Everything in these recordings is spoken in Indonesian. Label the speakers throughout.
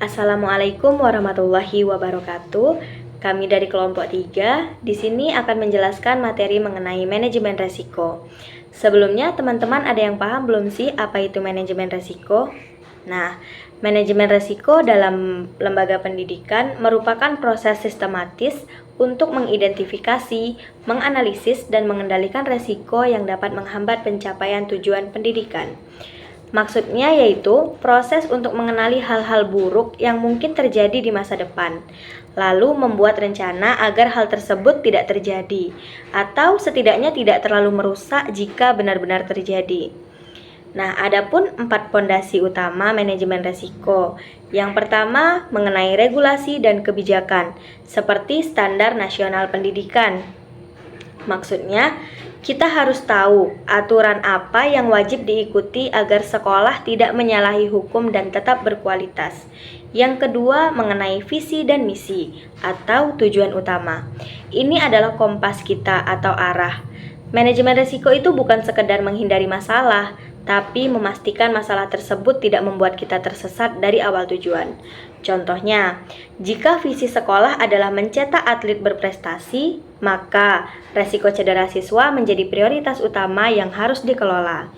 Speaker 1: Assalamualaikum warahmatullahi wabarakatuh. Kami dari kelompok 3 di sini akan menjelaskan materi mengenai manajemen resiko. Sebelumnya teman-teman ada yang paham belum sih apa itu manajemen resiko? Nah, manajemen resiko dalam lembaga pendidikan merupakan proses sistematis untuk mengidentifikasi, menganalisis, dan mengendalikan resiko yang dapat menghambat pencapaian tujuan pendidikan. Maksudnya yaitu proses untuk mengenali hal-hal buruk yang mungkin terjadi di masa depan, lalu membuat rencana agar hal tersebut tidak terjadi, atau setidaknya tidak terlalu merusak jika benar-benar terjadi. Nah, adapun 4 pondasi utama manajemen resiko. Yang pertama, mengenai regulasi dan kebijakan, seperti standar nasional pendidikan. Maksudnya, kita harus tahu aturan apa yang wajib diikuti agar sekolah tidak menyalahi hukum dan tetap berkualitas. Yang kedua, mengenai visi dan misi atau tujuan utama. Ini adalah kompas kita atau arah. Manajemen risiko itu bukan sekedar menghindari masalah, tapi memastikan masalah tersebut tidak membuat kita tersesat dari awal tujuan. Contohnya, jika visi sekolah adalah mencetak atlet berprestasi, maka resiko cedera siswa menjadi prioritas utama yang harus dikelola.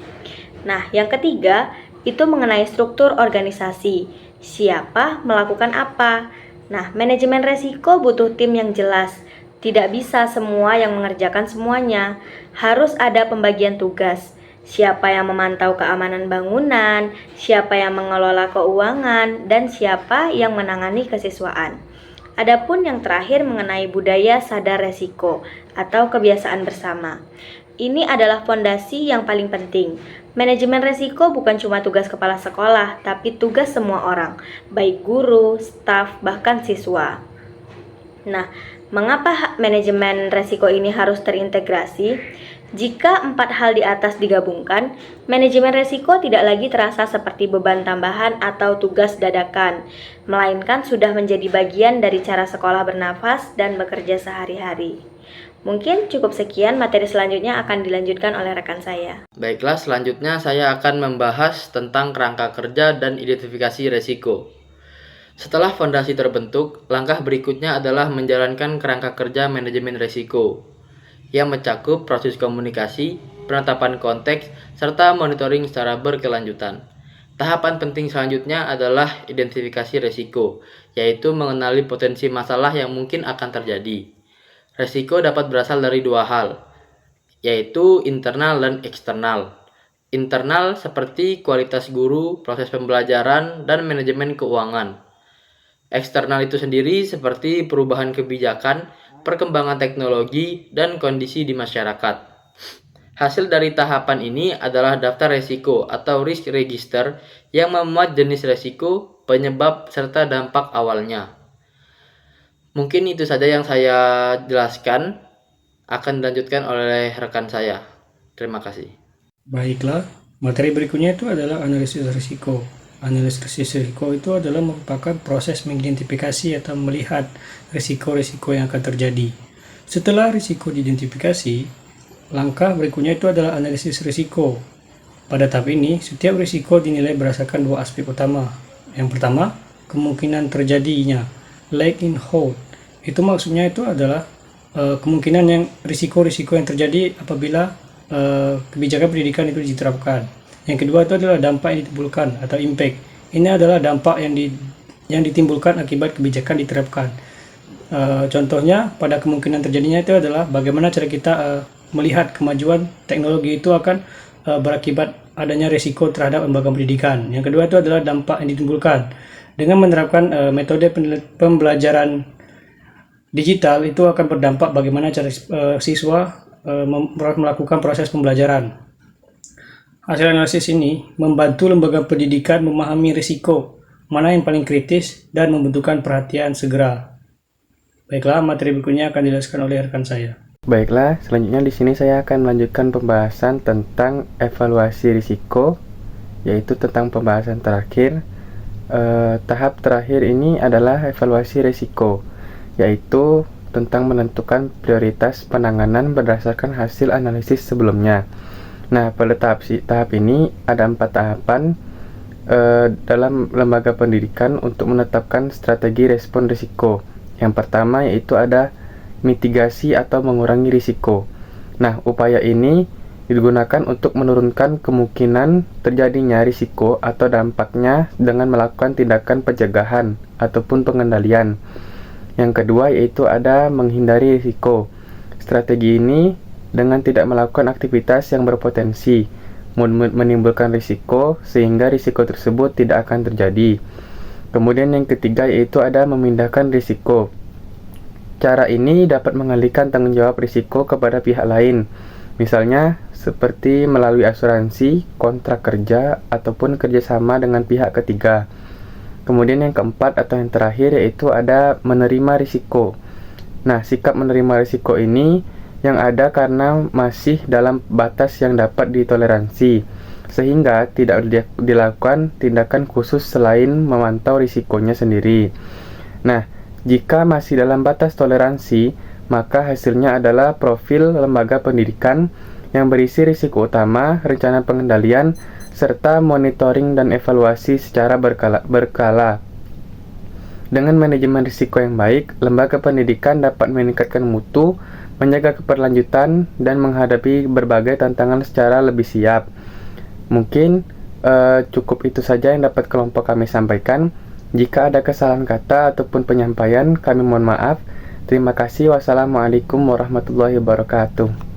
Speaker 1: Nah, yang ketiga, itu mengenai struktur organisasi. Siapa melakukan apa? Nah, manajemen resiko butuh tim yang jelas. Tidak bisa semua yang mengerjakan semuanya. Harus ada pembagian tugas. Siapa yang memantau keamanan bangunan, siapa yang mengelola keuangan, dan siapa yang menangani kesiswaan. Adapun yang terakhir mengenai budaya sadar resiko atau kebiasaan bersama. Ini adalah fondasi yang paling penting. Manajemen resiko bukan cuma tugas kepala sekolah, tapi tugas semua orang, baik guru, staf, bahkan siswa. Nah, mengapa manajemen resiko ini harus terintegrasi? Jika 4 hal di atas digabungkan, manajemen resiko tidak lagi terasa seperti beban tambahan atau tugas dadakan, melainkan sudah menjadi bagian dari cara sekolah bernafas dan bekerja sehari-hari. Mungkin cukup sekian, materi selanjutnya akan dilanjutkan oleh rekan saya.
Speaker 2: Baiklah, selanjutnya saya akan membahas tentang kerangka kerja dan identifikasi resiko. Setelah fondasi terbentuk, langkah berikutnya adalah menjalankan kerangka kerja manajemen resiko yang mencakup proses komunikasi, penetapan konteks, serta monitoring secara berkelanjutan. Tahapan penting selanjutnya adalah identifikasi resiko, yaitu mengenali potensi masalah yang mungkin akan terjadi. Resiko dapat berasal dari 2 hal, yaitu internal dan eksternal. Internal seperti kualitas guru, proses pembelajaran, dan manajemen keuangan. Eksternal itu sendiri seperti perubahan kebijakan, perkembangan teknologi, dan kondisi di masyarakat. Hasil dari tahapan ini adalah daftar resiko atau risk register yang memuat jenis resiko, penyebab, serta dampak awalnya. Mungkin itu saja yang saya jelaskan, akan dilanjutkan oleh rekan saya. Terima kasih.
Speaker 3: Baiklah, materi berikutnya itu adalah analisis risiko. Analisis risiko itu adalah merupakan proses mengidentifikasi atau melihat risiko-risiko yang akan terjadi. Setelah risiko diidentifikasi, langkah berikutnya itu adalah analisis risiko. Pada tahap ini, setiap risiko dinilai berdasarkan 2 aspek utama. Yang pertama, kemungkinan terjadinya likelihood. Itu maksudnya itu adalah kemungkinan yang risiko-risiko yang terjadi apabila kebijakan pendidikan itu diterapkan. Yang kedua itu adalah dampak yang ditimbulkan atau impact. Ini adalah dampak yang ditimbulkan akibat kebijakan diterapkan. Contohnya pada kemungkinan terjadinya itu adalah bagaimana cara kita melihat kemajuan teknologi itu akan berakibat adanya risiko terhadap lembaga pendidikan. Yang kedua itu adalah dampak yang ditimbulkan. Dengan menerapkan metode pembelajaran digital itu akan berdampak bagaimana cara siswa melakukan proses pembelajaran. Hasil analisis ini membantu lembaga pendidikan memahami risiko, mana yang paling kritis, dan membutuhkan perhatian segera. Baiklah, materi berikutnya akan dijelaskan oleh rekan saya.
Speaker 4: Baiklah, selanjutnya di sini saya akan melanjutkan pembahasan tentang evaluasi risiko, yaitu tentang pembahasan terakhir. Tahap terakhir ini adalah evaluasi risiko, yaitu tentang menentukan prioritas penanganan berdasarkan hasil analisis sebelumnya. Nah, pada tahap ini ada 4 tahapan. dalam lembaga pendidikan untuk menetapkan strategi respon risiko. Yang pertama yaitu ada mitigasi atau mengurangi risiko. Nah, upaya ini digunakan untuk menurunkan kemungkinan terjadinya risiko atau dampaknya dengan melakukan tindakan pencegahan ataupun pengendalian. Yang kedua yaitu ada menghindari risiko. Strategi ini dengan tidak melakukan aktivitas yang berpotensi menimbulkan risiko sehingga risiko tersebut tidak akan terjadi. Kemudian yang ketiga yaitu ada memindahkan risiko. Cara ini dapat mengalihkan tanggung jawab risiko kepada pihak lain, misalnya seperti melalui asuransi, kontrak kerja, ataupun kerjasama dengan pihak ketiga. Kemudian yang keempat atau yang terakhir yaitu ada menerima risiko. Nah, sikap menerima risiko ini yang ada karena masih dalam batas yang dapat ditoleransi, sehingga tidak dilakukan tindakan khusus selain memantau risikonya sendiri. Nah, jika masih dalam batas toleransi, maka hasilnya adalah profil lembaga pendidikan yang berisi risiko utama, rencana pengendalian, serta monitoring dan evaluasi secara berkala. Dengan manajemen risiko yang baik, lembaga pendidikan dapat meningkatkan mutu, menjaga keberlanjutan, dan menghadapi berbagai tantangan secara lebih siap. Mungkin cukup itu saja yang dapat kelompok kami sampaikan. Jika ada kesalahan kata ataupun penyampaian, kami mohon maaf. Terima kasih. Wassalamualaikum warahmatullahi wabarakatuh.